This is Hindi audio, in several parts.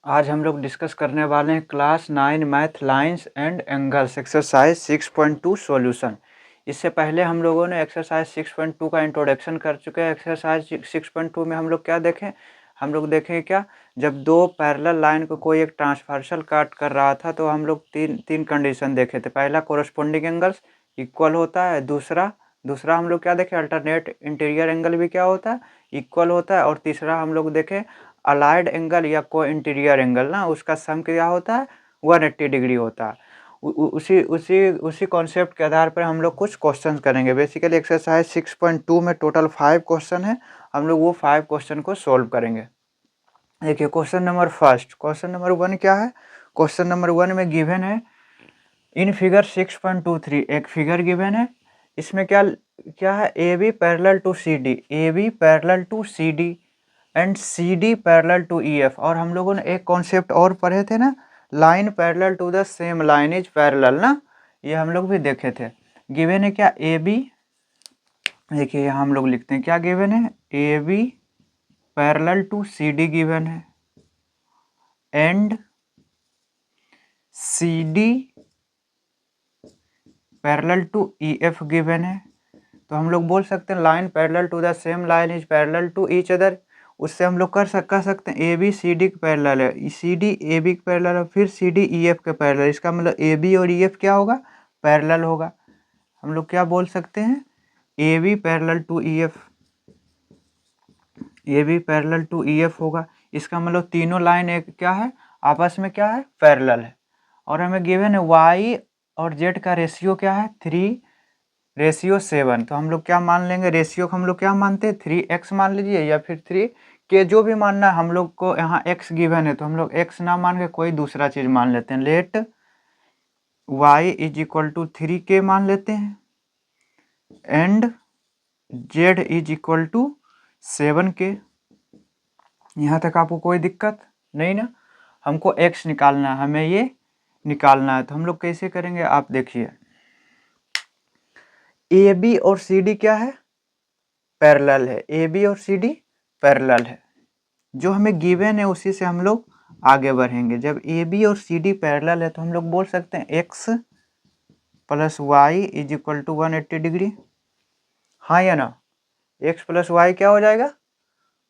आज हम लोग डिस्कस करने वाले हैं class 9 math lines and angles exercise 6.2 solution. इससे पहले हम लोगों ने एक्सरसाइज 6.2 का इंट्रोडक्शन कर चुके हैं। एक्सरसाइज 6.2 में हम लोग क्या देखें, हम लोग देखें क्या, जब दो पैरेलल लाइन को कोई एक ट्रांसवर्सल काट कर रहा था तो हम लोग तीन कंडीशन देखे थे। पहला, कोरस्पोंडिंग एंगल्स इक्वल होता है। दूसरा हम लोग क्या देखे, अल्टरनेट इंटीरियर एंगल भी क्या होता है, इक्वल होता है। और तीसरा हम लोग देखे अलाइड एंगल या को इंटीरियर एंगल ना, उसका सम क्या होता है, 180 डिग्री होता है। उसी उसी उसी कॉन्सेप्ट के आधार पर हम लोग कुछ क्वेश्चन करेंगे। बेसिकली एक्सरसाइज 6.2 में टोटल 5 क्वेश्चन है। हम लोग वो 5 क्वेश्चन को सोल्व करेंगे। देखिए question number first, question number 1 क्या है। क्वेश्चन नंबर 1 में गिवन है इन फिगर 6.23 एक फिगर गिवन है। इसमें क्या क्या है, A B parallel to C D, A B parallel to C D and C D parallel to E F. और हम लोगों ने एक कॉन्सेप्ट और पढ़े थे ना, line parallel to the same line is parallel ना, ये हम लोग भी देखे थे। गिवन है क्या, ए बी, देखिए यहाँ हम लोग लिखते हैं क्या गिवन है, A B parallel to C D given है and C D parallel to E F given है। तो हम लोग बोल सकते हैं line parallel to the same line is parallel to each other. उससे हम लोग कर सकते हैं ए बी सी डी के पैरेलल है, सी डी ए बी के पैरेलल है, फिर सी डी ई एफ के पैरेलल। इसका मतलब ए बी और ई एफ क्या होगा, पैरेलल होगा। हम लोग क्या बोल सकते हैं, A B parallel to E F, A B parallel to E F होगा। इसका मतलब तीनों लाइन एक क्या है, आपस में क्या है, पैरेलल है। और हमें गिवन है वाई और जेड का रेशियो क्या है, 3:7। तो हम लोग क्या मान लेंगे, रेशियो को हम लोग क्या मानते हैं, 3x मान लीजिए या फिर 3 के, जो भी मानना है। हम लोग को यहाँ x गिवन है तो हम लोग x ना मान के कोई दूसरा चीज़ मान लेते हैं। Let y is equal to 3k मान लेते हैं and z is equal to 7k। यहाँ तक आपको कोई दिक्कत नहीं ना। हमको x निकालना है, हमें ये निकालना है। तो हम लोग कैसे करेंगे, आप देखिए, ए बी और सी डी क्या है, पैरेलल है। ए बी और सी डी पैरेलल है, जो हमें गिवन है उसी से हम लोग आगे बढ़ेंगे। जब ए बी और सी डी पैरेलल है तो हम लोग बोल सकते हैं x plus y is equal to 180 degree, हाँ या ना। x प्लस वाई क्या हो जाएगा,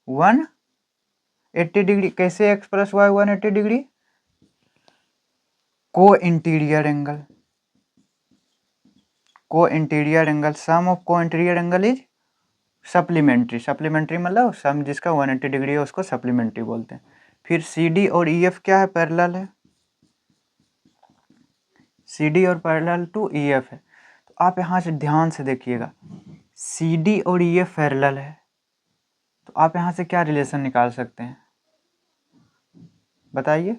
180 डिग्री। कैसे x plus Y 180 degree, co-interior angle, को इंटीरियर एंगल, सम ऑफ को interior angle is supplementary. Supplementary मतलब सम जिसका 180 डिग्री है उसको सप्लीमेंट्री बोलते हैं। फिर सी डी और ई एफ क्या है, पैरेलल है, सी डी और पैरेलल टू ई एफ है। तो आप यहाँ से ध्यान से देखिएगा, सी डी और ई एफ पैरेलल है, तो आप यहाँ से क्या रिलेशन निकाल सकते हैं, बताइए।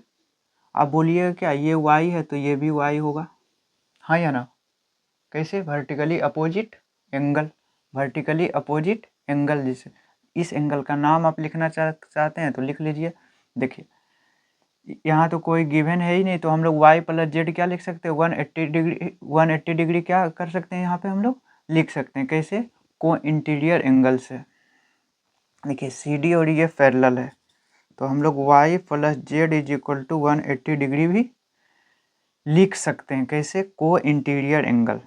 आप बोलिएगा क्या, ये y है तो ये भी y होगा, हाँ या ना। कैसे, vertically opposite angle, vertically opposite angle. जिसे इस एंगल का नाम आप लिखना चाहते हैं तो लिख लीजिए। देखिए यहाँ तो कोई गिवन है ही नहीं, तो हम लोग y प्लस जेड क्या लिख सकते हैं, 180 डिग्री, 180 डिग्री क्या कर सकते हैं, यहाँ पे हम लोग लिख सकते हैं। कैसे, को इंटीरियर एंगल से। देखिए सी डी और ये पैरेलल है तो हम लोग y plus z is equal to 180 degree भी लिख सकते हैं। कैसे, को इंटीरियर एंगल।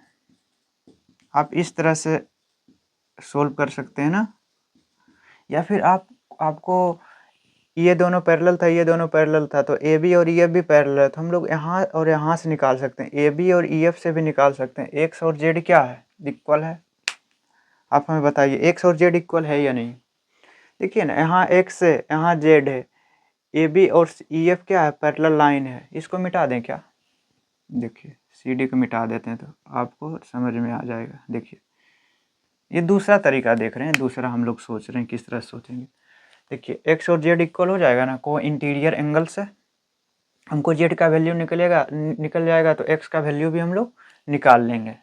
आप इस तरह से सोल्व कर सकते हैं ना। या फिर आपको ये दोनों पैरेलल था, ये दोनों पैरेलल था, तो ए बी और ई एफ भी पैरेलल है, तो हम लोग यहाँ और यहाँ से निकाल सकते हैं। ए बी और ई एफ से भी निकाल सकते हैं। एक्स और जेड क्या है, इक्वल है। आप हमें बताइए एक्स और जेड इक्वल है या नहीं। देखिए ना, यहाँ एक्स है, यहाँ जेड है, ए बी और ई एफ क्या है, पैरेलल लाइन है। इसको मिटा दें क्या, देखिए सी डी को मिटा देते हैं तो आपको समझ में आ जाएगा। देखिए ये दूसरा तरीका देख रहे हैं, दूसरा हम लोग सोच रहे हैं किस तरह सोचेंगे। देखिए एक्स और जेड इक्वल हो जाएगा ना, को इंटीरियर एंगल से हमको जेड का वैल्यू निकल जाएगा तो एक्स का वैल्यू भी हम लोग निकाल लेंगे।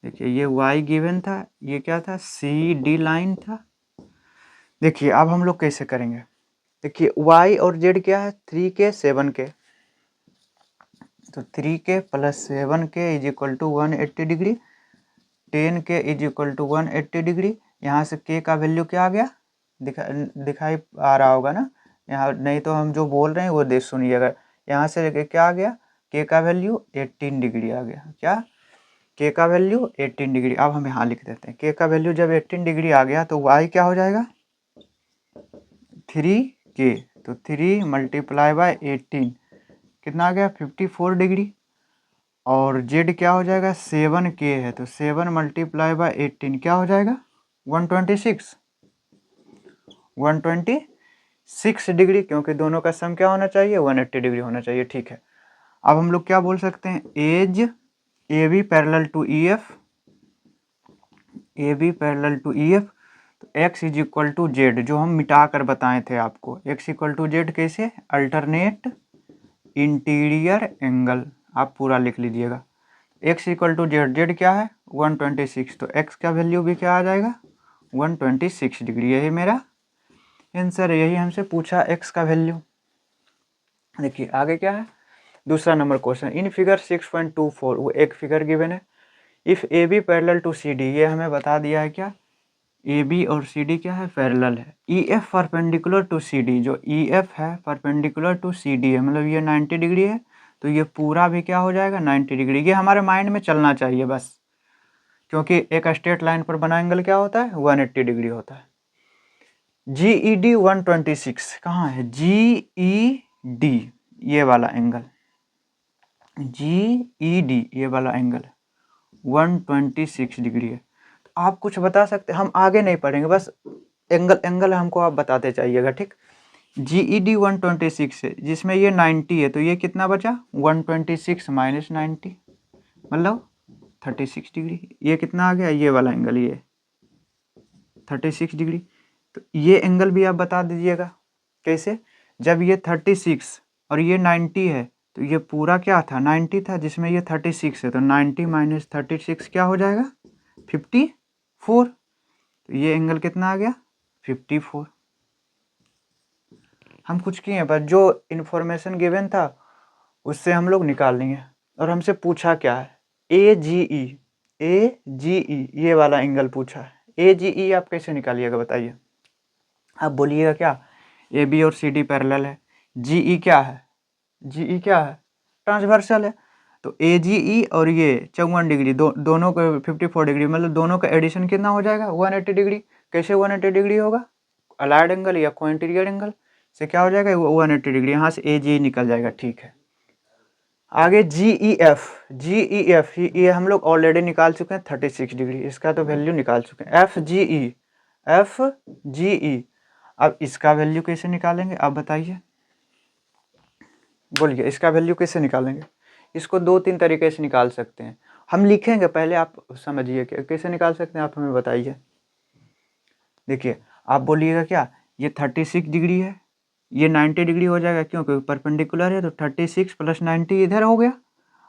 देखिए ये वाई गिवन था, ये क्या था, सी डी लाइन था। देखिए अब हम लोग कैसे करेंगे, देखिए वाई और जेड क्या है, 3k 7k, तो 3k plus 7k is equal to 180 degree, 10k is equal to 180 degree. यहाँ से k का वैल्यू क्या आ गया, दिखाई आ रहा होगा ना, यहाँ नहीं तो हम जो बोल रहे हैं वो देख सुनिएगा। यहाँ से लेके क्या आ गया, के का वैल्यू 18 डिग्री आ गया। क्या, के का वैल्यू 18 डिग्री। अब हम यहाँ लिख देते हैं के का वैल्यू जब 18 डिग्री आ गया तो वाई क्या हो जाएगा 3k। तो 3 मल्टीप्लाई बाय 18 कितना आ गया 54 डिग्री। और जेड क्या हो जाएगा 7k है तो 7 मल्टीप्लाई बाय 18 क्या हो जाएगा 126 डिग्री, क्योंकि दोनों का सम क्या होना चाहिए 180 डिग्री होना चाहिए। ठीक है, अब हम लोग क्या बोल सकते हैं, as A B parallel to E F, A B parallel to E F. तो x is equal to z, जो हम मिटा कर बताए थे आपको, x इक्वल टू जेड कैसे, अल्टरनेट इंटीरियर एंगल, आप पूरा लिख लीजिएगा। x equal to z, z क्या है 126, तो x का वैल्यू भी क्या आ जाएगा 126 डिग्री। यही मेरा आंसर है, यही हमसे पूछा x का वैल्यू। देखिए आगे क्या है, दूसरा नंबर क्वेश्चन। इन फिगर 6.24 वो एक फिगर गिवन है। If A B parallel to C D, ये हमें बता दिया है क्या, ए बी और सी डी क्या है पैरेलल है। E F perpendicular to C D, जो ई एफ है परपेंडिकुलर टू सी डी है, मतलब ये 90 डिग्री है, तो ये पूरा भी क्या हो जाएगा 90 डिग्री। ये हमारे माइंड में चलना चाहिए बस, क्योंकि एक स्ट्रेट लाइन पर बना एंगल क्या होता है 180 डिग्री होता है। जी ई डी 126 कहाँ है, जी ई डी ये वाला एंगल, जी ई डी ये वाला एंगल 126 डिग्री है। तो आप कुछ बता सकते, हम आगे नहीं पढ़ेंगे, बस एंगल हमको आप बताते चाहिएगा। ठीक, जी ई डी 126 है, जिसमें ये 90 है, तो ये कितना बचा 126 माइनस 90 मतलब 36 डिग्री। ये कितना आ गया, ये वाला एंगल ये 36 डिग्री। तो ये एंगल भी आप बता दीजिएगा कैसे, जब ये 36 और ये 90 है, तो ये पूरा क्या था 90 था, जिसमें ये 36 है, तो 90 माइनस 36 क्या हो जाएगा 54। तो ये एंगल कितना आ गया 54। हम कुछ किए बस जो इन्फॉर्मेशन गिवन था उससे हम लोग निकाल लेंगे। और हमसे पूछा क्या है, ए जी ई ये वाला एंगल पूछा है। ए जी ई आप कैसे निकालिएगा बताइए, आप बोलिएगा क्या, ए बी और सी डी पैरेलल है, जी ई क्या है, जी ई क्या है ट्रांसवर्सल है, तो ए जी ई और ये 54 डिग्री दोनों को 54 डिग्री, मतलब दोनों का एडिशन कितना हो जाएगा 180 डिग्री। कैसे 180 डिग्री होगा, अलाइड एंगल या कोइंटीरियर एंगल से क्या हो जाएगा 180 डिग्री, यहाँ से ए जी ई निकल जाएगा। ठीक है, आगे जी ई एफ ये हम लोग ऑलरेडी निकाल चुके हैं 36 डिग्री, इसका तो वैल्यू निकाल चुके हैं। एफ जी ई, अब इसका वैल्यू कैसे निकालेंगे आप बताइए, बोलिए इसका वैल्यू कैसे निकालेंगे। इसको 2-3 तरीके से निकाल सकते हैं, हम लिखेंगे पहले, आप समझिए कि कैसे निकाल सकते हैं, आप हमें बताइए। देखिए आप बोलिएगा क्या, ये 36 डिग्री है, ये 90 डिग्री हो जाएगा, क्योंकि परपेंडिकुलर है, तो 36 प्लस 90 इधर हो गया,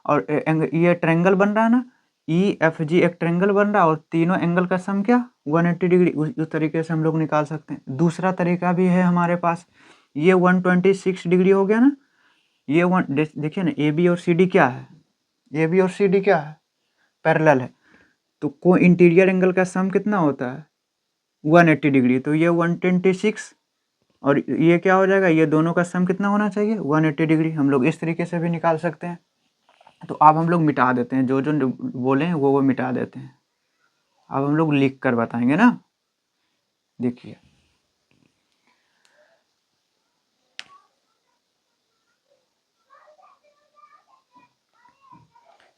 और ये ट्रायंगल बन रहा है ना, ई एफ जी एक ट्रायंगल बन रहा है, और तीनों एंगल का सम क्या 180 डिग्री। उस तरीके से हम लोग निकाल सकते हैं। दूसरा तरीका भी है हमारे पास, ये 126 डिग्री हो गया ना, ये देखिए ना, ए बी और सी डी क्या है, ए बी और सी डी क्या है पैरेलल है, तो को इंटीरियर एंगल का सम कितना होता है 180 डिग्री, तो ये 126 और ये क्या हो जाएगा, ये दोनों का सम कितना होना चाहिए 180 डिग्री। हम लोग इस तरीके से भी निकाल सकते हैं। तो अब हम लोग मिटा देते हैं, जो जो बोले हैं वो मिटा देते हैं। अब हम लोग लिख कर बताएंगे ना, देखिए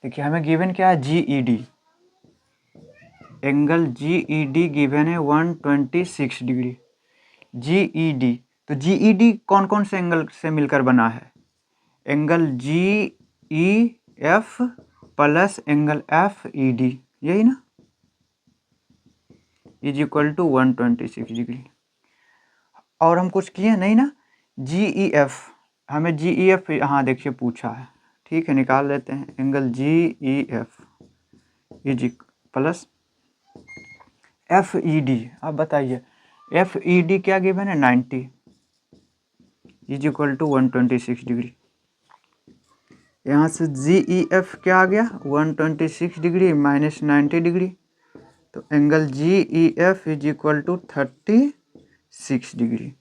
देखिए हमें गिवन क्या है, G E D angle, G E D given है 126 डिग्री, जी ई डी। तो जी ई डी कौन कौन से एंगल से मिलकर बना है, angle G E F plus angle F E D, यही ना, इज इक्वल टू 126 डिग्री। और हम कुछ किए नहीं ना, जी ई एफ, हमें जी ई एफ हाँ देखिए पूछा है, ठीक है निकाल लेते हैं, angle G E F is plus F E D. अब बताइए एफ ई डी क्या गिवन है 90 इज इक्वल टू 126 डिग्री। यहाँ से जी ई एफ क्या आ गया 126 डिग्री माइनस 90 डिग्री, तो angle G E F is equal to 36 degree.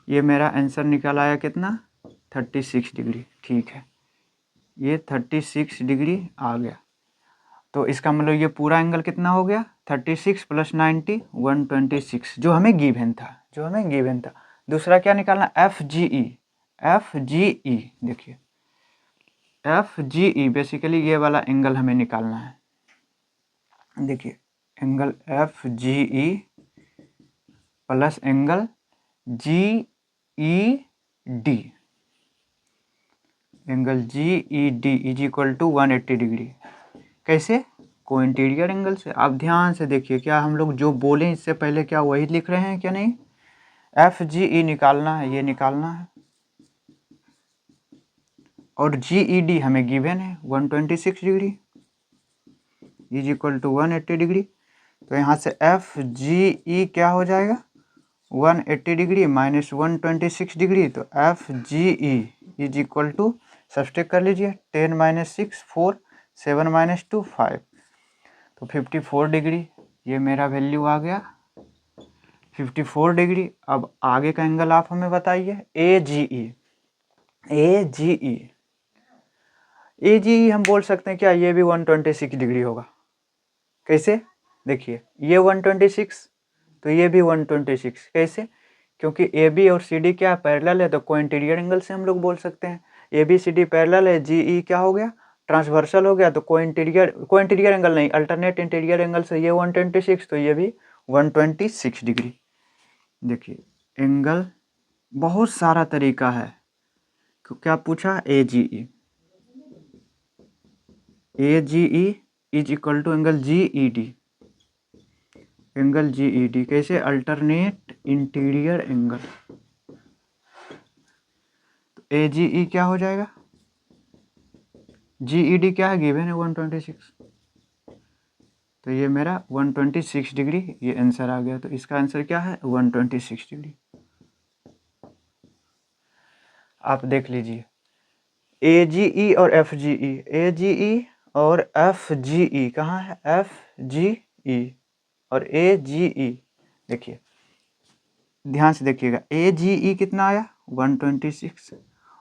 ये मेरा आंसर निकल आया कितना, 36 डिग्री। ठीक है, ये 36 डिग्री आ गया। तो इसका मतलब ये पूरा एंगल कितना हो गया, 36 + 90 126, जो हमें गिवन था। दूसरा क्या निकालना, एफ जी ई। देखिए एफ जी ई बेसिकली ये वाला एंगल हमें निकालना है। देखिए angle F G E plus angle G E D, angle G E D is equal to 180 degree. कैसे, को इंटीरियर एंगल से। आप ध्यान से देखिए, क्या हम लोग जो बोले इससे पहले क्या वही लिख रहे हैं क्या, नहीं। एफ जी ई निकालना है, ये निकालना है, और जी ई डी हमें गिवन है 126 degree is equal to 180 degree. तो यहाँ से एफ जी ई क्या हो जाएगा, 180 डिग्री माइनस 126 डिग्री। तो F G E is equal to, subtract कर लीजिए, 10 - 6 4, 7 - 2 5, तो 54 डिग्री ये मेरा वैल्यू आ गया, 54 डिग्री। अब आगे का एंगल आप हमें बताइए, ए जी ई हम बोल सकते हैं क्या, ये भी 126 डिग्री होगा। कैसे, देखिए ये 126, तो ये भी 126। कैसे, क्योंकि ए बी और सी डी क्या पैरेलल है, तो को इंटीरियर एंगल से हम लोग बोल सकते हैं। A B C D parallel है, जी ई क्या हो गया, ट्रांसवर्सल हो गया, तो को इंटीरियर एंगल नहीं, अल्टरनेट इंटीरियर एंगल से ये 126, तो ये भी 126 डिग्री। देखिए एंगल बहुत सारा तरीका है। क्या पूछा, A G E is equal to angle G E D, कैसे, अल्टरनेट इंटीरियर एंगल। तो ए जी ई क्या हो जाएगा, जी ई डी क्या है, गिवन है 126, तो ये मेरा 126 डिग्री ये आंसर आ गया। तो इसका आंसर क्या है, 126 डिग्री। आप देख लीजिए, ए जी ई और एफ जी ई, और एफ जी ई कहाँ है, एफ जी ई और ए जी ई। देखिए ध्यान से देखिएगा, ए जी ई कितना आया 126,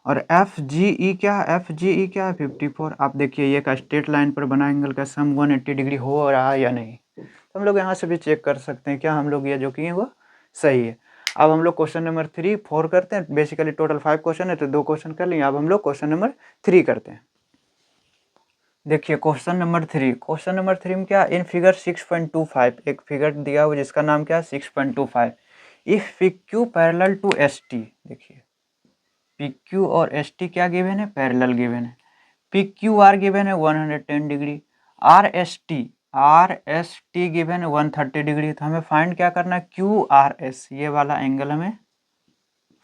और एफ जी ई क्या है, 54। आप देखिए ये का स्ट्रेट लाइन पर बना एंगल का सम 180 डिग्री हो रहा है या नहीं। तो हम लोग यहाँ से भी चेक कर सकते हैं क्या हम लोग ये जो किए वो सही है। अब हम लोग क्वेश्चन नंबर 3 4 करते हैं। बेसिकली टोटल 5 क्वेश्चन है, तो 2 क्वेश्चन कर लिए। अब हम लोग क्वेश्चन नंबर 3 करते हैं। देखिए क्वेश्चन नंबर 3 में क्या, इन फिगर 6.25 एक फिगर दिया हुआ जिसका नाम क्या है 6.25, if P Q parallel to S T. देखिए पी क्यू और एस टी क्या गिवन है, पैरेलल गिवन है। पी क्यू आर गिवन है 110 degree, R S T given है 130 डिग्री। तो हमें फाइंड क्या करना है, क्यू आर एस, ये वाला एंगल हमें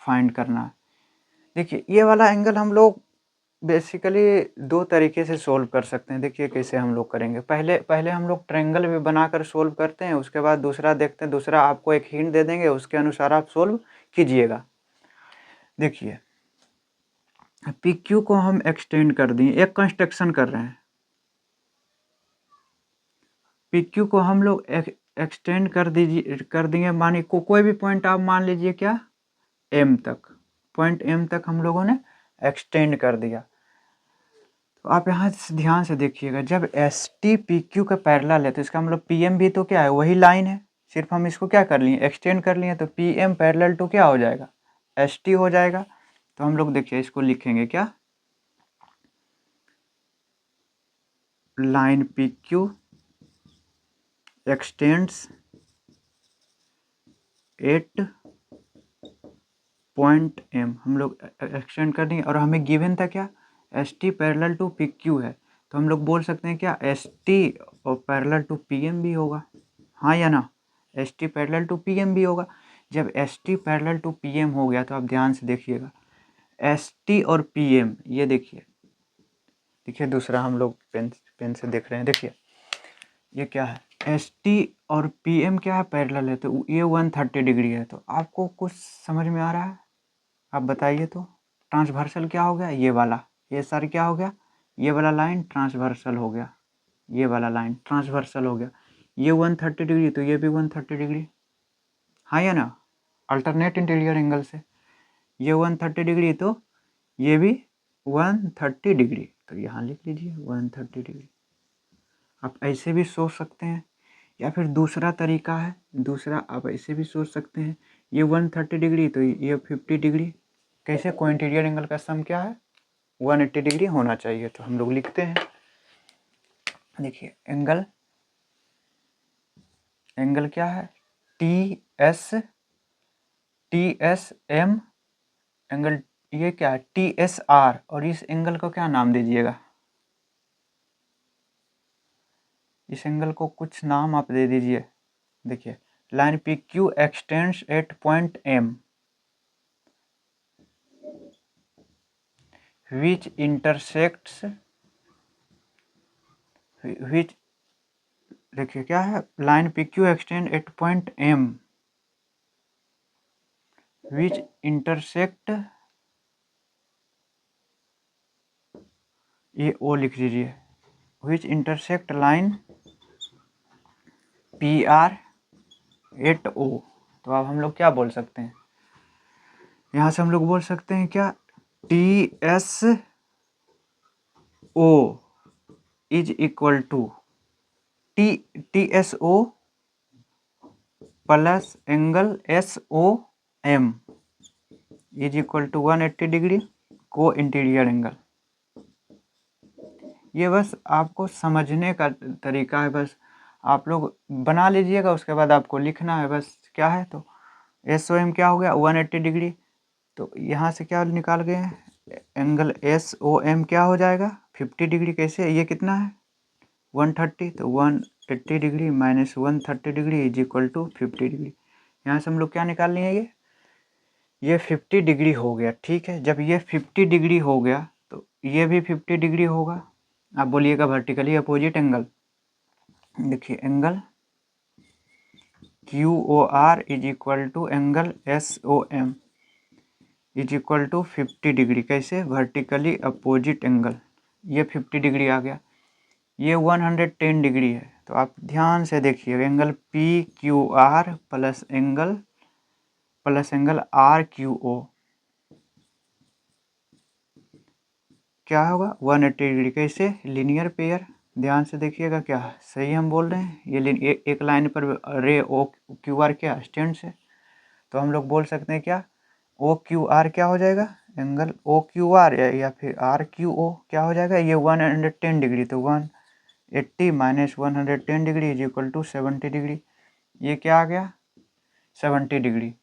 फाइंड करना है। देखिए ये वाला एंगल हम लोग बेसिकली 2 तरीके से सोल्व कर सकते हैं। देखिए कैसे हम लोग करेंगे, पहले हम लोग ट्रायंगल भी बनाकर सोल्व करते हैं, उसके बाद दूसरा देखते हैं। दूसरा आपको एक हिंट दे देंगे, उसके अनुसार आप सोल्व कीजिएगा। देखिए पी क्यू को हम एक्सटेंड कर दिए, एक कंस्ट्रक्शन कर रहे हैं। पी क्यू को हम लोग एक्सटेंड कर दिए, मानिए कोई भी पॉइंट आप मान लीजिए क्या, एम तक, पॉइंट एम तक हम लोगों ने एक्सटेंड कर दिया। तो आप यहाँ से ध्यान से देखिएगा, जब एस टी पी क्यू का पैरेलल है तो इसका मतलब पी एम भी तो क्या है, वही लाइन है, सिर्फ हम इसको क्या कर लिए, एक्सटेंड कर लिए। तो पी एम पैरेलल टू क्या हो जाएगा, एस टी हो जाएगा। तो हम लोग देखिए इसको लिखेंगे क्या, line P Q extends at point M, हम लोग एक्सटेंड कर देंगे। और हमें गिवन था क्या, S T parallel to P Q है, तो हम लोग बोल सकते हैं क्या, एस टी और पैरेलल टू पी एम भी होगा, हाँ या ना, S T parallel to P M भी होगा। जब S T parallel to P M हो गया तो आप ध्यान से देखिएगा, एस टी और पी एम, ये देखिए दूसरा हम लोग पेन से देख रहे हैं। देखिए ये क्या है, एस टी और पी एम क्या है, पैरेलल है, तो ये 130 डिग्री है। तो आपको कुछ समझ में आ रहा है, आप बताइए तो। ट्रांसवर्सल क्या हो गया, ये वाला, ये सर क्या हो गया, ये वाला लाइन ट्रांसवर्सल हो गया, ये वाला लाइन ट्रांसवर्सल हो गया। ये 130 डिग्री, तो ये भी 130 डिग्री, हाँ या ना, अल्टरनेट इंटीरियर एंगल से। ये 130 डिग्री तो ये भी 130 डिग्री, तो यहाँ लिख लीजिए 130 डिग्री। आप ऐसे भी सोच सकते हैं, या फिर दूसरा तरीका है, दूसरा आप ऐसे भी सोच सकते हैं, ये 130 डिग्री तो ये 50 डिग्री। कैसे? कोइंटीरियर एंगल का सम क्या है? 180 डिग्री होना चाहिए। तो हम लोग लिखते हैं, देखिए एंगल क्या है? TSM एंगल, ये क्या है? TSR। और इस एंगल को क्या नाम दीजिएगा? इस एंगल को कुछ नाम आप दे दीजिए। देखिए, line PQ extends at point M which intersects, देखिए क्या है? Line PQ extend at point M which intersect, ये O लिख लीजिए, which intersect line PR at O। तो अब हम लोग क्या बोल सकते हैं? यहाँ से हम लोग बोल सकते हैं क्या? TSO is equal to TSO plus angle SOM is equal to 180 degree co-interior angle. ये बस आपको समझने का तरीका है, बस आप लोग बना लीजिएगा, उसके बाद आपको लिखना है बस क्या है। तो SOM क्या हो गया? 180 डिग्री। तो यहाँ से क्या निकाल गए? एंगल SOM क्या हो जाएगा? 50 डिग्री। कैसे? ये कितना है? 130। तो 180 degree minus 130 degree is equal to 50 degree. यहाँ से हम लोग क्या निकाल लिए? ये 50 डिग्री हो गया। ठीक है, जब ये 50 डिग्री हो गया तो ये भी 50 डिग्री होगा। आप बोलिएगा वर्टिकली अपोजिट एंगल। देखिए angle QOR is equal to angle SOM is equal to 50 degree. कैसे? Vertically opposite angle. ये 50 डिग्री आ गया, ये 110 डिग्री है। तो आप ध्यान से देखिए, angle PQR plus angle RQO क्या होगा? 180 डिग्री। कैसे? Linear pair. ध्यान से देखिएगा, क्या सही हम बोल रहे हैं? ये एक लाइन पर रे OQR क्या स्टैंड है, तो हम लोग बोल सकते हैं क्या? OQR क्या हो जाएगा? एंगल OQR या फिर RQO क्या हो जाएगा? ये 110 डिग्री, तो 180 minus 110 degree is equal to 70 degree. ये क्या आ गया? 70 डिग्री।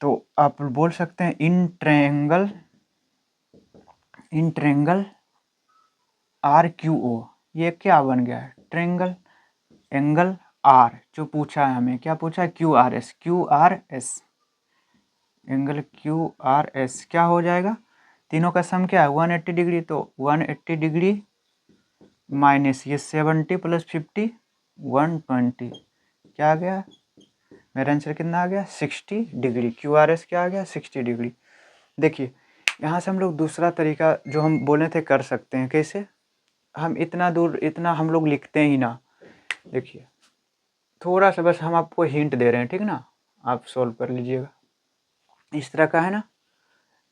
तो आप बोल सकते हैं इन ट्रेंगल RQO ये क्या बन गया है? ट्रेंगल एंगल R जो पूछा है हमें, क्या पूछा है? QRS एंगल QRS क्या हो जाएगा? तीनों का सम क्या है? 180 डिग्री। तो 180 डिग्री माइनस ये 70 प्लस 50 120 क्या आ गया? मेरा आंसर कितना आ गया? 60 डिग्री। QRS क्या आ गया? 60 डिग्री। देखिए यहाँ से हम लोग दूसरा तरीका जो हम बोले थे कर सकते हैं। कैसे? हम इतना दूर इतना हम लोग लिखते ही ना। देखिए थोड़ा सा बस हम आपको हिंट दे रहे हैं, ठीक ना? आप सॉल्व कर लीजिएगा। इस तरह का है ना,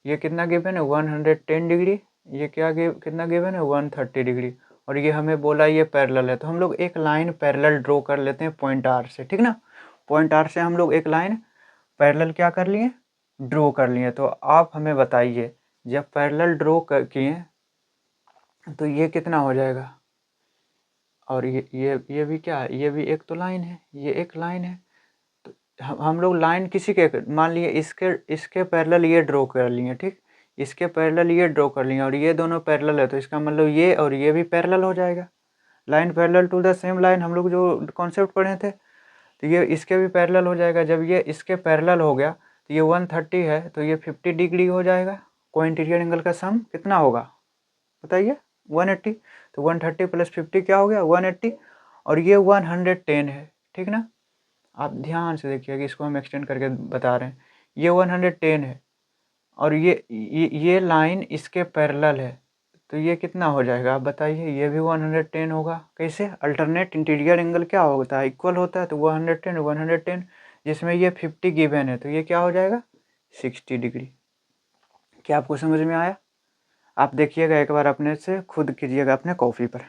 ये कितना गिवन है? 110 डिग्री। ये क्या कितना गिवन है? 130 डिग्री। और ये हमें बोला ये पैरेलल है, तो हम लोग एक लाइन पैरेलल ड्रॉ कर लेते हैं पॉइंट R से, ठीक ना? पॉइंट R से हम लोग एक लाइन पैरेलल क्या कर लिए? ड्रॉ कर लिए। तो आप हमें बताइए, जब पैरेलल ड्रॉ किए तो ये कितना हो जाएगा? और ये भी क्या है? ये भी एक तो लाइन है, ये एक लाइन है। तो हम लोग लाइन किसी के, मान लिए इसके पैरेलल ये ड्रॉ कर लिए, ठीक? इसके पैरेलल ये ड्रॉ कर लिए और ये दोनों पैरेलल है, तो इसका मतलब ये और ये भी पैरेलल हो जाएगा। Line parallel to the same line, हम लोग जो कॉन्सेप्ट पढ़े थे, तो ये इसके भी पैरेलल हो जाएगा। जब ये इसके पैरेलल हो गया तो ये 130 है, तो ये 50 डिग्री हो जाएगा। कोइंटीरियर एंगल का सम कितना होगा बताइए? 180। तो 130 प्लस 50 क्या हो गया? 180। और ये 110 है, ठीक ना? आप ध्यान से देखिए कि इसको हम एक्सटेंड करके बता रहे हैं। ये 110 है और ये लाइन इसके पैरेलल है, तो ये कितना हो जाएगा आप बताइए? ये भी 110 होगा। कैसे? अल्टरनेट इंटीरियर एंगल क्या होता है? इक्वल होता है। तो 110 110, जिसमें ये 50 गिवन है, तो ये क्या हो जाएगा? 60 डिग्री। क्या आपको समझ में आया? आप देखिएगा एक बार, अपने से खुद कीजिएगा अपने कॉपी पर।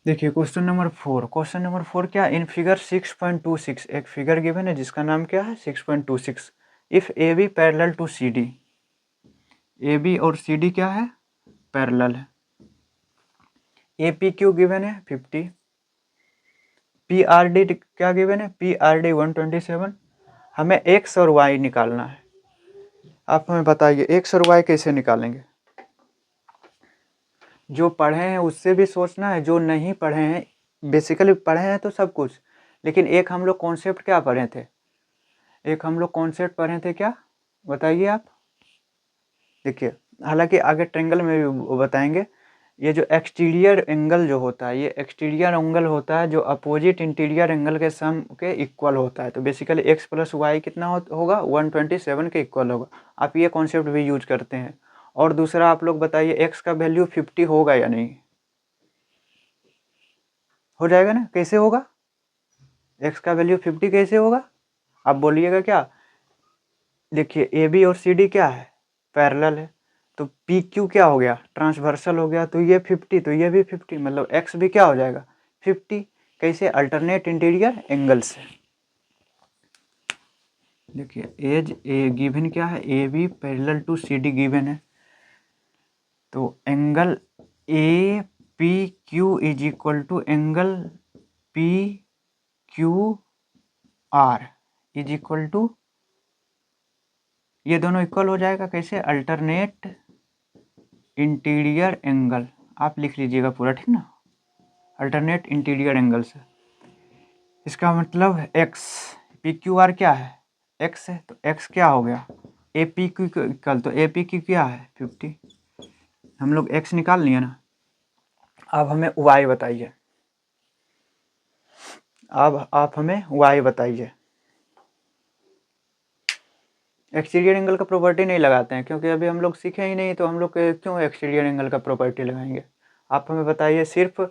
देखिए क्वेश्चन नंबर 4। क्वेश्चन नंबर 4 क्या, इन फिगर 6.26 एक फिगर गिवन है जिसका नाम क्या है 6.26। If A B parallel to C D, A B और सी डी क्या है, पैरेलल है। ए पी क्यू गिवन है 50, पी आर डी क्या गिवन है, पी आर डी 127। हमें एक्स और वाई निकालना है। आप हमें बताइए एक्स और वाई कैसे निकालेंगे। जो पढ़े हैं उससे भी सोचना है, जो नहीं पढ़े हैं, बेसिकली पढ़े हैं तो सब कुछ, लेकिन एक हम लोग कॉन्सेप्ट क्या पढ़े थे, एक हम लोग कॉन्सेप्ट पढ़े थे क्या, बताइए आप। देखिए हालांकि आगे ट्रेंगल में भी बताएंगे। ये जो एक्सटीरियर एंगल जो होता है, ये एक्सटीरियर एंगल होता है जो अपोजिट इंटीरियर एंगल के सम के इक्वल होता है। तो बेसिकली एक्स प्लस वाई कितना होगा 127 के इक्वल होगा। आप ये कॉन्सेप्ट भी यूज करते हैं। और दूसरा आप लोग बताइए एक्स का वैल्यू 50 होगा या नहीं, हो जाएगा ना, कैसे होगा, एक्स का वैल्यू 50 कैसे होगा, आप बोलिएगा क्या। देखिए ए बी और सी डी क्या है, पैरेलल है, तो पी क्यू क्या हो गया, ट्रांसवर्सल हो गया, तो ये 50 तो ये भी 50, मतलब एक्स भी क्या हो जाएगा 50। कैसे, अल्टरनेट इंटीरियर एंगल से। देखिए एज ए गिवन क्या है, A B parallel to C D given है, तो angle A P Q is equal to angle P Q R is equal to, ये दोनों इक्वल हो जाएगा कैसे, अल्टरनेट इंटीरियर एंगल, आप लिख लीजिएगा पूरा, ठीक ना, अल्टरनेट इंटीरियर एंगल से। इसका मतलब एक्स, पी क्यू आर क्या है, एक्स है, तो एक्स क्या हो गया ए पी क्यू इक्वल, तो ए पी क्यू क्या है 50, हम लोग एक्स निकाल लिए ना। अब हमें वाई बताइए, अब आप हमें वाई बताइए। एक्सटीरियर एंगल का प्रॉपर्टी नहीं लगाते हैं क्योंकि अभी हम लोग सीखे ही नहीं, तो हम लोग क्यों एक्सटीरियर एंगल का प्रॉपर्टी लगाएंगे। आप हमें बताइए सिर्फ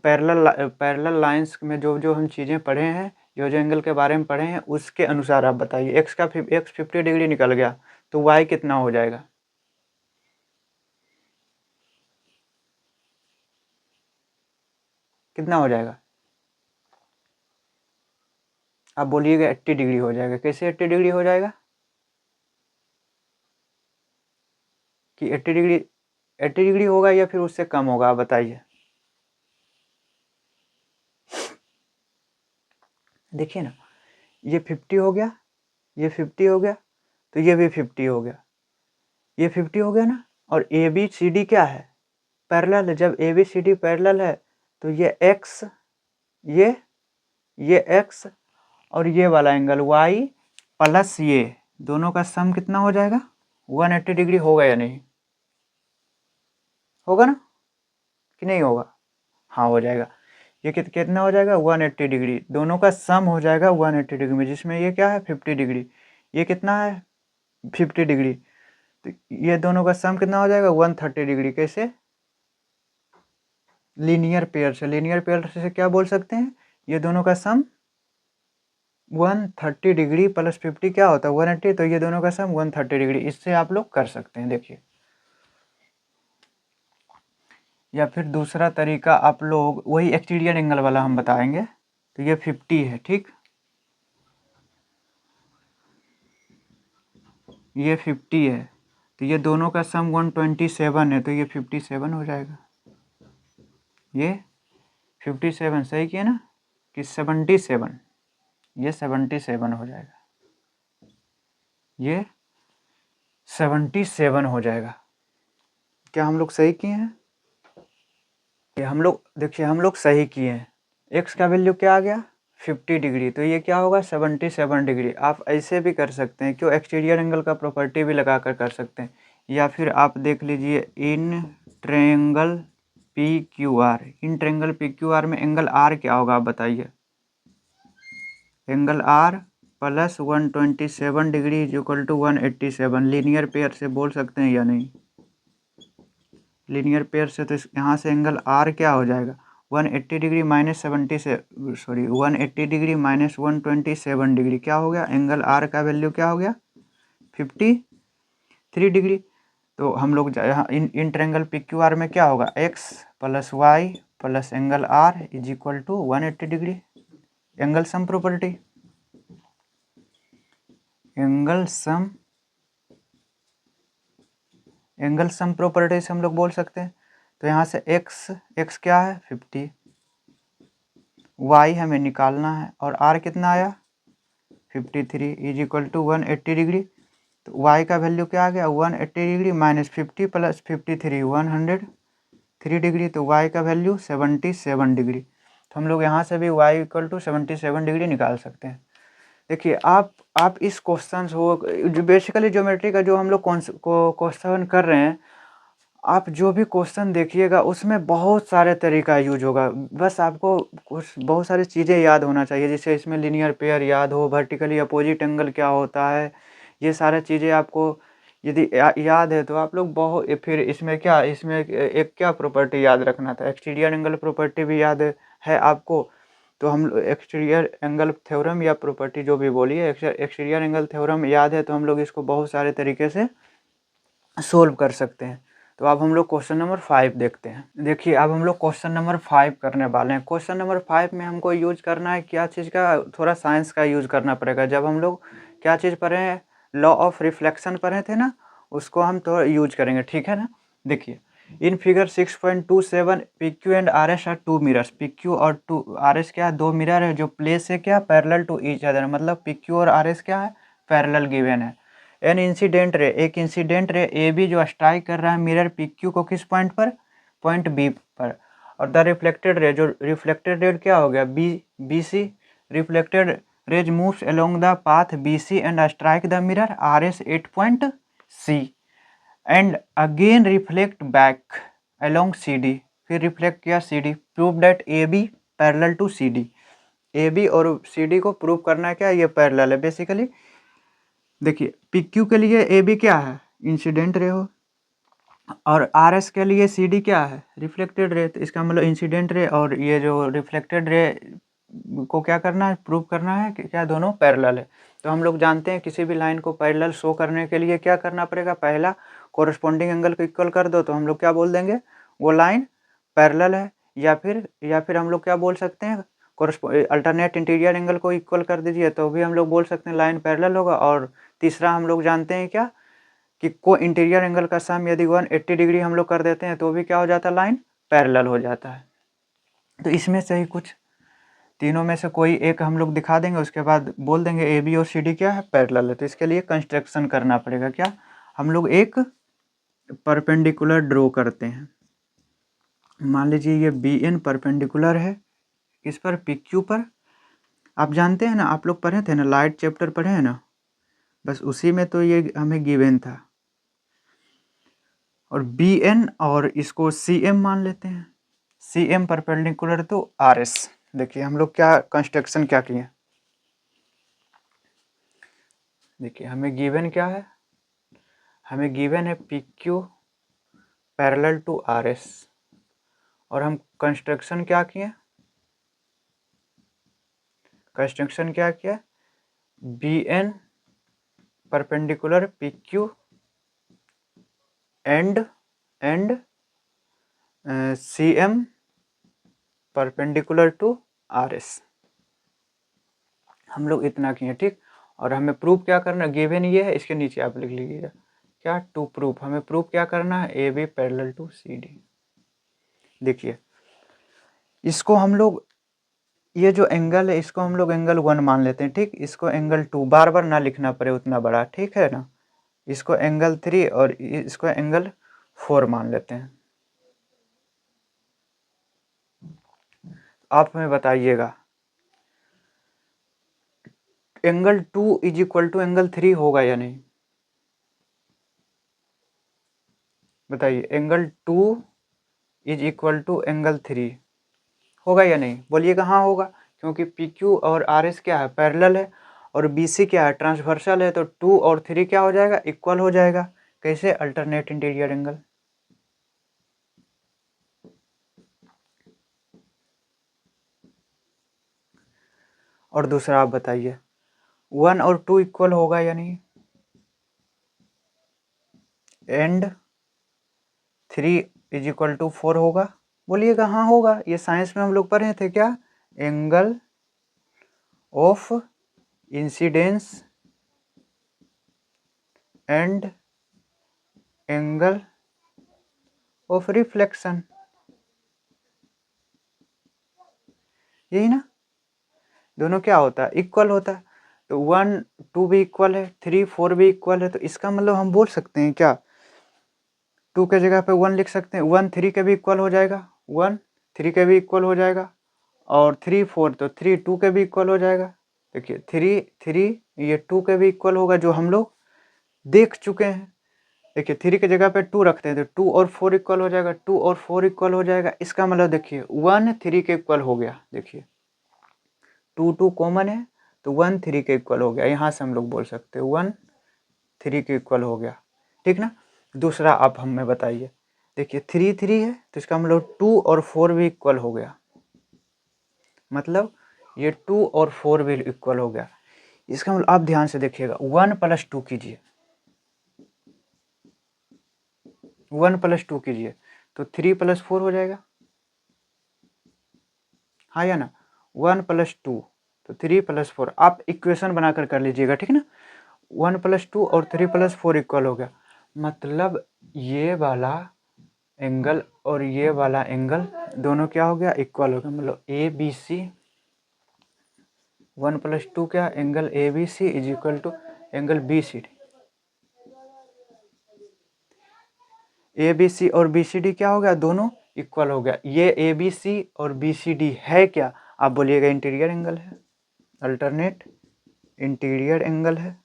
पैरेलल लाइंस में जो जो हम चीज़ें पढ़े हैं, जो जो एंगल के बारे में पढ़े हैं उसके अनुसार आप बताइए। एक्स 50 डिग्री निकल गया तो वाई कितना हो जाएगा, कितना हो जाएगा, आप बोलिएगा 80 डिग्री हो जाएगा। कैसे 80 डिग्री हो जाएगा कि 80 डिग्री होगा या फिर उससे कम होगा, आप बताइए। देखिए ना, ये 50 हो गया, ये 50 हो गया, तो ये भी 50 हो गया, ये 50 हो गया ना। और ए बी सी डी क्या है, पैरेलल है। जब A B C D parallel है तो ये एक्स, ये एक्स और ये वाला एंगल वाई प्लस ये दोनों का सम कितना हो जाएगा 180 डिग्री, होगा या नहीं, होगा ना कि नहीं होगा, हाँ हो जाएगा। ये कितना हो जाएगा 180 डिग्री, दोनों का सम हो जाएगा 180 डिग्री में, जिसमें ये क्या है 50 डिग्री, ये कितना है 50 डिग्री, तो ये दोनों का सम कितना हो जाएगा 130 डिग्री। कैसे, लीनियर पेयर से, लीनियर पेयर से क्या बोल सकते हैं, ये दोनों का सम 130 डिग्री प्लस 50 क्या होता है 180, तो ये दोनों का सम 130 डिग्री, इससे आप लोग कर सकते हैं। देखिए, या फिर दूसरा तरीका आप लोग वही एक्सटीरियर एंगल वाला हम बताएंगे, तो ये 50 है, ठीक, ये 50 है, तो ये दोनों का सम 127 है, तो ये 57 हो जाएगा, ये 57 सही किया ना कि 77, ये 77 हो जाएगा, ये 77 हो जाएगा। क्या हम लोग सही किए हैं, ये हम लोग, देखिए हम लोग सही किए हैं। एक्स का वैल्यू क्या आ गया 50 डिग्री, तो ये क्या होगा 77 डिग्री। आप ऐसे भी कर सकते हैं, क्यों, एक्सटीरियर एंगल का प्रॉपर्टी भी लगा कर सकते हैं। या फिर आप देख लीजिए इन ट्रायंगल पी क्यू आर, इन ट्रायंगल पी क्यू आर में एंगल आर क्या होगा, आप बताइए। Angle R plus 127 degree is equal to 187, linear pair से बोल सकते हैं या नहीं, लीनियर पेयर से, तो यहाँ से एंगल आर क्या हो जाएगा 180 degree minus 180 degree minus 127 degree क्या हो गया, एंगल आर का वैल्यू क्या हो गया 50। 3 डिग्री। तो हम लोग यहाँ इन ट्रायंगल PQR में क्या होगा, x plus Y plus angle R is equal to 180 degree. Angle sum property, angle sum property से हम लोग बोल सकते हैं। तो यहाँ से x क्या है 50, y हमें निकालना है और r कितना आया 53 इज इक्वल टू 180 डिग्री। तो y का वैल्यू क्या आ गया 180 डिग्री माइनस 50 प्लस 53 103 डिग्री। तो y का वैल्यू 77 डिग्री। तो हम लोग यहाँ से भी y इक्वल टू 77 डिग्री निकाल सकते हैं। देखिए आप इस क्वेश्चन हो जो बेसिकली ज्योमेट्री का जो हम लोग क्वेश्चन कर रहे हैं, आप जो भी क्वेश्चन देखिएगा उसमें बहुत सारे तरीका यूज होगा। बस आपको कुछ बहुत सारी चीज़ें याद होना चाहिए, जैसे इसमें लीनियर पेयर याद हो, वर्टिकली अपोजिट एंगल क्या होता है, ये सारी चीज़ें आपको यदि याद है तो आप लोग बहुत, फिर इसमें एक क्या प्रॉपर्टी याद रखना था, एक्सटीरियर एंगल प्रॉपर्टी भी याद है आपको। तो हम एक्सटीरियर एंगल थ्योरम या प्रॉपर्टी जो भी बोलिए, एक्सटीरियर एंगल थ्योरम याद है तो हम लोग इसको बहुत सारे तरीके से सोल्व कर सकते हैं। तो अब हम लोग क्वेश्चन नंबर 5 देखते हैं। देखिए अब हम लोग क्वेश्चन नंबर 5 करने वाले हैं। क्वेश्चन नंबर 5 में हमको यूज करना है क्या चीज़ का, थोड़ा साइंस का यूज करना पड़ेगा। जब हम लोग क्या चीज़ पढ़े हैं, लॉ ऑफ रिफ्लेक्शन पढ़े थे ना, उसको हम थोड़ा यूज करेंगे, ठीक है ना। देखिए in figure 6.27 PQ and RS are two mirrors. PQ और RS क्या है, दो मिरर है जो प्लेस है क्या पैरेलल टू ईच अदर, मतलब PQ और RS क्या है पैरेलल गिवन है। एन इंसिडेंट रे, एक इंसिडेंट रे AB जो स्ट्राइक कर रहा है मिरर PQ को किस पॉइंट पर, पॉइंट B पर। और द रिफ्लेक्टेड रे, जो रिफ्लेक्टेड रे क्या हो गया BC, reflected rays moves along the path BC and strike the mirror RS at point C and again reflect back along CD, फिर रिफ्लेक्ट किया CD। Prove that AB parallel to CD, AB और CD को प्रूव करना है क्या, ये पैरेलल है बेसिकली। देखिए PQ के लिए AB क्या है इंसिडेंट रे हो, और RS के लिए CD क्या है रिफ्लेक्टेड रे। तो इसका मतलब इंसिडेंट रे और ये जो रिफ्लेक्टेड रे को क्या करना है, प्रूव करना है कि क्या दोनों पैरेलल है। तो हम लोग जानते हैं किसी भी लाइन को पैरेलल शो करने के लिए क्या करना पड़ेगा, पहला कोरस्पॉन्डिंग एंगल को इक्वल कर दो तो हम लोग क्या बोल देंगे वो लाइन पैरेलल है, या फिर हम लोग क्या बोल सकते हैं अल्टरनेट इंटीरियर एंगल को इक्वल कर दीजिए तो भी हम लोग बोल सकते हैं लाइन पैरेलल होगा। और तीसरा हम लोग जानते हैं क्या कि को इंटीरियर एंगल का सम यदि 180 डिग्री हम लोग कर देते हैं तो भी क्या हो जाता है, लाइन पैरेलल हो जाता है। तो इसमें से ही कुछ तीनों में से कोई एक हम लोग दिखा देंगे, उसके बाद बोल देंगे AB और CD क्या है पैरेलल है। तो इसके लिए कंस्ट्रक्शन करना पड़ेगा, क्या हम लोग एक परपेंडिकुलर ड्रॉ करते हैं। मान लीजिए ये BN परपेंडिकुलर है इस पर PQ पर। आप जानते हैं ना, आप लोग पढ़े थे ना, लाइट चैप्टर पढ़े हैं ना, बस उसी में तो ये हमें गिवन था। और BN और इसको CM मान लेते हैं, CM परपेंडिकुलर टू RS। देखिए हम लोग क्या कंस्ट्रक्शन क्या किए, देखिए हमें गिवन क्या है, हमें गिवन है PQ पैरेलल टू RS, और हम कंस्ट्रक्शन क्या किए, कंस्ट्रक्शन क्या किया BN perpendicular PQ and CM perpendicular to RS। हम लोग इतना किए, ठीक। और हमें प्रूफ क्या करना, गिवन ये है, इसके नीचे आप लिख लीजिएगा क्या, टू प्रूफ, हमें प्रूफ क्या करना है AB पैरेलल टू CD। देखिए इसको हम लोग, ये जो एंगल है इसको हम लोग एंगल 1 मान लेते हैं, ठीक। इसको एंगल 2, बार बार ना लिखना पड़े उतना बड़ा, ठीक है ना। इसको एंगल 3 और इसको एंगल 4 मान लेते हैं। आप हमें बताइएगा angle 2 is equal to angle 3 होगा या नहीं, बताइए angle 2 is equal to angle 3 होगा या नहीं, बोलिएगा हाँ होगा, क्योंकि PQ और RS क्या है पैरेलल है और BC क्या है ट्रांसवर्सल है। तो 2 और 3 क्या हो जाएगा, इक्वल हो जाएगा। कैसे, अल्टरनेट इंटीरियर एंगल। और दूसरा आप बताइए 1 और 2 इक्वल होगा या नहीं, एंड 3 इज इक्वल टू 4 होगा? बोलिएगा हाँ होगा। ये साइंस में हम लोग पढ़े थे क्या? Angle of incidence and angle of reflection, यही ना? दोनों क्या होता है? इक्वल होता है। तो 1 2 भी इक्वल है, 3 4 भी इक्वल है, तो इसका मतलब हम बोल सकते हैं क्या? 2 के जगह पे 1 लिख सकते हैं। 1 3 के भी इक्वल हो जाएगा, 1 3 के भी इक्वल हो जाएगा, और 3 4 तो 3 2 के भी इक्वल हो जाएगा। देखिए 3 3 ये 2 के भी इक्वल होगा, जो हम लोग देख चुके हैं। देखिए 3 की जगह पे 2 रखते हैं तो 2 और 4 इक्वल हो जाएगा, 2 और 4 इक्वल हो जाएगा। इसका मतलब देखिए 1 3 के इक्वल हो गया। देखिए 2 2 कॉमन है तो 1 3 के इक्वल हो गया। यहाँ से हम लोग बोल सकते हैं 1 3 के इक्वल हो गया, ठीक ना? दूसरा आप हमें बताइए। देखिए 3 3 है तो इसका मतलब 2 और 4 भी इक्वल हो गया, मतलब ये 2 और 4 भी इक्वल हो गया। इसका मतलब आप ध्यान से देखिएगा, 1 प्लस 2 कीजिए, 1 प्लस 2 कीजिए तो 3 प्लस 4 हो जाएगा, हाँ या ना? 1 प्लस 2 तो 3 प्लस 4, आप इक्वेशन बनाकर कर लीजिएगा, ठीक ना? 1 प्लस 2 और 3 प्लस 4 इक्वल हो गया, मतलब ये वाला एंगल और ये वाला एंगल दोनों क्या हो गया? इक्वल हो गया। मतलब ए बी सी 1 प्लस 2 क्या? Angle A B C is equal to angle B C D. A B C और बी सी डी क्या हो गया? दोनों इक्वल हो गया। ये ए बी सी और बी सी डी है क्या? आप बोलिएगा इंटीरियर एंगल है, अल्टरनेट इंटीरियर एंगल है।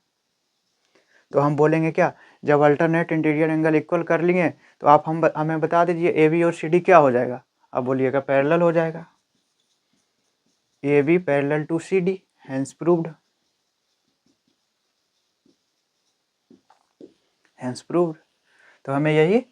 तो हम बोलेंगे क्या? जब अल्टरनेट इंटीरियर एंगल इक्वल कर लिए तो आप हमें बता दीजिए ए बी और सी डी क्या हो जाएगा? आप बोलिएगा पैरेलल हो जाएगा। A B parallel to C D, hence proved, hence proved. तो हमें यही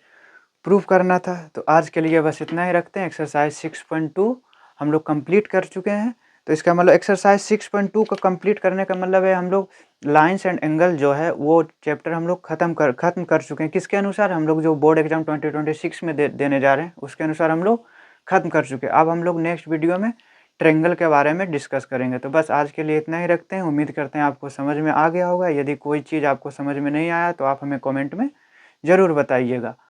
प्रूव करना था। तो आज के लिए बस इतना ही रखते हैं। एक्सरसाइज 6.2 हम लोग कंप्लीट कर चुके हैं। तो इसका मतलब एक्सरसाइज 6.2 को कंप्लीट करने का मतलब है हम लोग लाइंस एंड एंगल जो है वो चैप्टर हम लोग खत्म कर चुके हैं। किसके अनुसार? हम लोग जो बोर्ड एग्जाम 2026 में देने जा रहे हैं उसके अनुसार हम लोग खत्म कर चुके हैं। अब हम लोग नेक्स्ट वीडियो में ट्रेंगल के बारे में डिस्कस करेंगे। तो बस आज के लिए इतना ही रखते हैं। उम्मीद करते हैं आपको समझ में आ गया होगा। यदि कोई चीज़ आपको समझ में नहीं आया तो आप हमें कॉमेंट में ज़रूर बताइएगा।